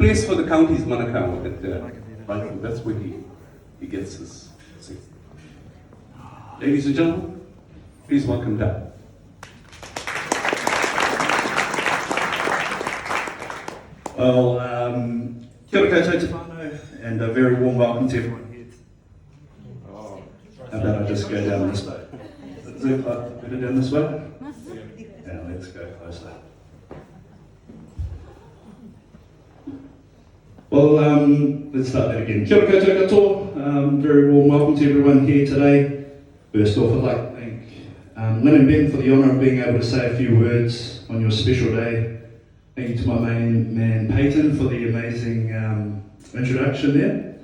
plays for the county's Manukau at right, that's where he gets his seat. Ladies and gentlemen, please welcome Doug. Well, kia ora koutou te whānau, and a very warm welcome to everyone here. How about I just go down this way? Is it better down this way? Yeah, let's go closer. Well, let's start that again. Kia ora koutou katoa. Very warm welcome to everyone here today. First off, I'd like to thank Lynn and Ben for the honour of being able to say a few words on your special day. Thank you to my main man Peyton for the amazing introduction there.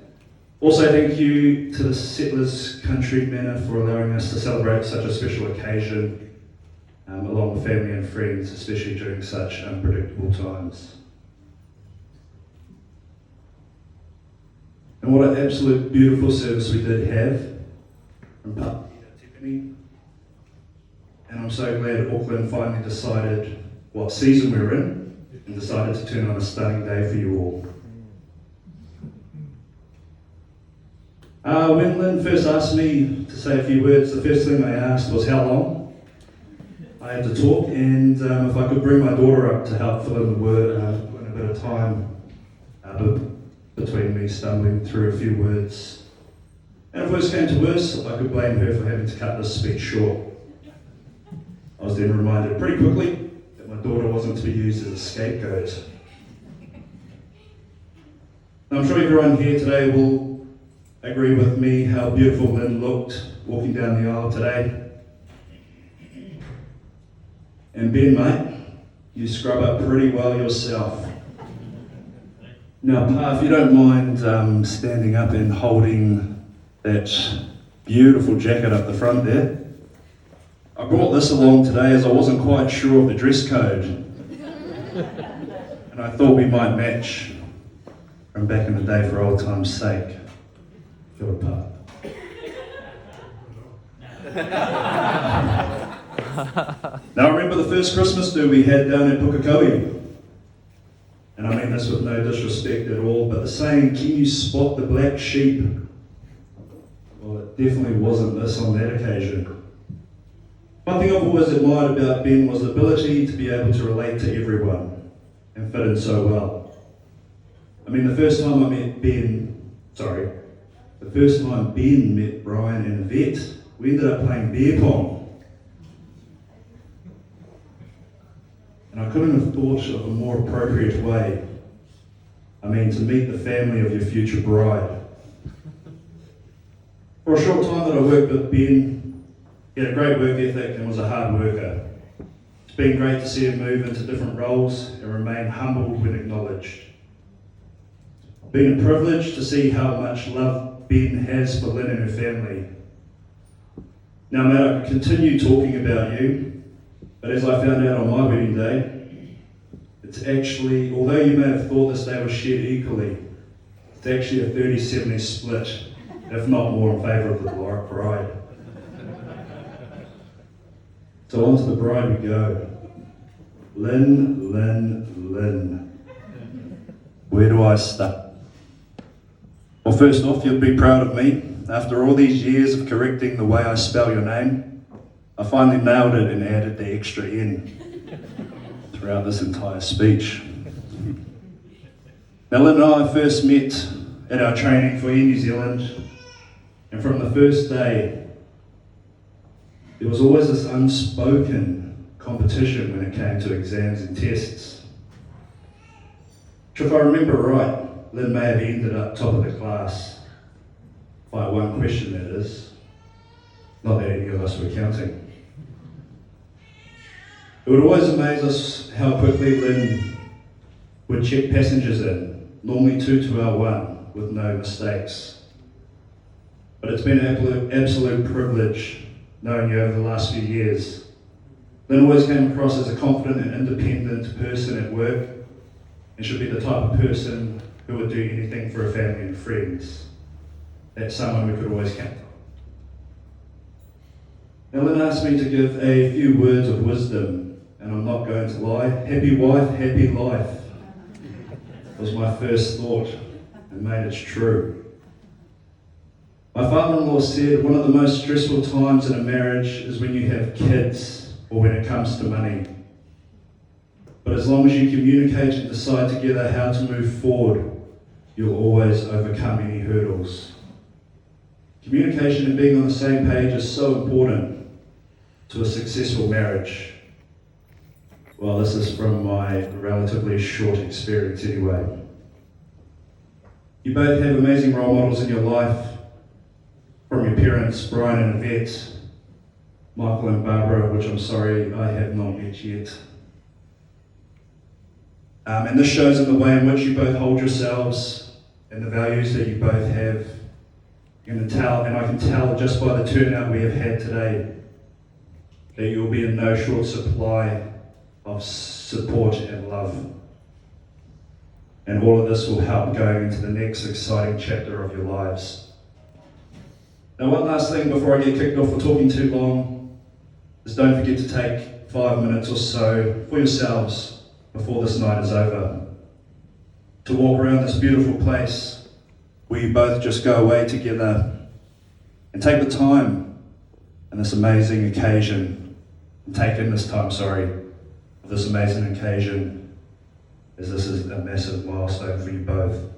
Also thank you to the Settlers Country Manor for allowing us to celebrate such a special occasion along with family and friends, especially during such unpredictable times. And what an absolute beautiful service we did have from Papa Tiffany. And I'm so glad Auckland finally decided what season we were in and decided to turn on a stunning day for you all. When Lynn first asked me to say a few words, the first thing I asked was how long I had to talk, and if I could bring my daughter up to help fill in the word, in a bit of time between me stumbling through a few words. And if worse came to worse, I could blame her for having to cut this speech short. I was then reminded pretty quickly that my daughter wasn't to be used as a scapegoat. Now, I'm sure everyone here today will agree with me how beautiful Lynn looked walking down the aisle today. And Ben, mate, you scrub up pretty well yourself. Now, Pa, if you don't mind standing up and holding that beautiful jacket up the front there. I brought this along today as I wasn't quite sure of the dress code. And I thought we might match from back in the day for old time's sake. Kia ora, Pa. Now I remember the first Christmas do we had down at Pukekohe. And I mean this with no disrespect at all, but the saying, can you spot the black sheep? Well, it definitely wasn't this on that occasion. One thing I've always admired about Ben was the ability to be able to relate to everyone and fit in so well. I mean, the first time Ben met Brian and Yvette, we ended up playing beer pong. And I couldn't have thought of a more appropriate way. I mean, to meet the family of your future bride. For a short time that I worked with Ben, he had a great work ethic and was a hard worker. It's been great to see him move into different roles and remain humbled when acknowledged. It's been a privilege to see how much love Ben has for Lynn and her family. Now, mate, I could continue talking about you, but as I found out on my wedding day, it's actually, although you may have thought this day was shared equally, it's actually a 30-70 split, if not more in favour of the bride. So on to the bride we go. Lynn, Lynn, Lynn. Where do I start? Well, first off, you'll be proud of me. After all these years of correcting the way I spell your name, I finally nailed it and added the extra N throughout this entire speech. Now, Lynn and I first met at our training for Air New Zealand, and from the first day, there was always this unspoken competition when it came to exams and tests. If I remember right, Lynn may have ended up top of the class by one question, that is. Not that any of us were counting. It would always amaze us how quickly Lynn would check passengers in, normally 2 to our 1, with no mistakes. But it's been an absolute privilege knowing you over the last few years. Lynn always came across as a confident and independent person at work, and should be the type of person who would do anything for her family and friends. That's someone we could always count on. Now, Lynn asked me to give a few words of wisdom, and I'm not going to lie. Happy wife, happy life. was my first thought, and mate, it's true. My father-in-law said one of the most stressful times in a marriage is when you have kids or when it comes to money. But as long as you communicate and decide together how to move forward, you'll always overcome any hurdles. Communication and being on the same page is so important to a successful marriage. Well, this is from my relatively short experience anyway. You both have amazing role models in your life, from your parents, Brian and Yvette, Michael and Barbara, which I'm sorry I have not met yet. And this shows in the way in which you both hold yourselves and the values that you both have. I can tell just by the turnout we have had today that you'll be in no short supply of support and love. And all of this will help going into the next exciting chapter of your lives. Now, one last thing before I get kicked off for talking too long is don't forget to take 5 minutes or so for yourselves before this night is over, to walk around this beautiful place where you both just go away together and take the time on this amazing occasion, and take in this time, of this amazing occasion, as this is a massive milestone for you both.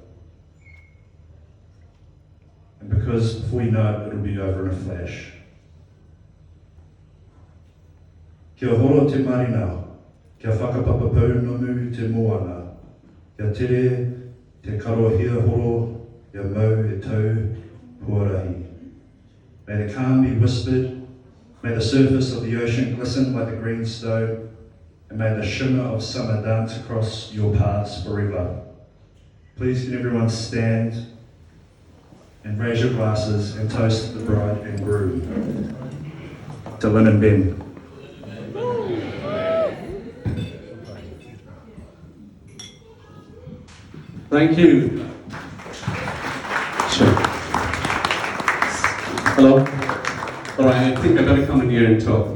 And because before you know it, it'll be over in a flash. Kia horo te marina, kia whakapapapau nomu te moana, kia tere te karohia horo, kia mau e tau huarahi. May the calm be whispered, may the surface of the ocean glisten like the green stone, and may the shimmer of summer dance across your paths forever. Please can everyone stand and raise your glasses and toast the bride and groom. To Lynn and Ben. Thank you. Sure. Hello. All right, I think I better come in here and talk.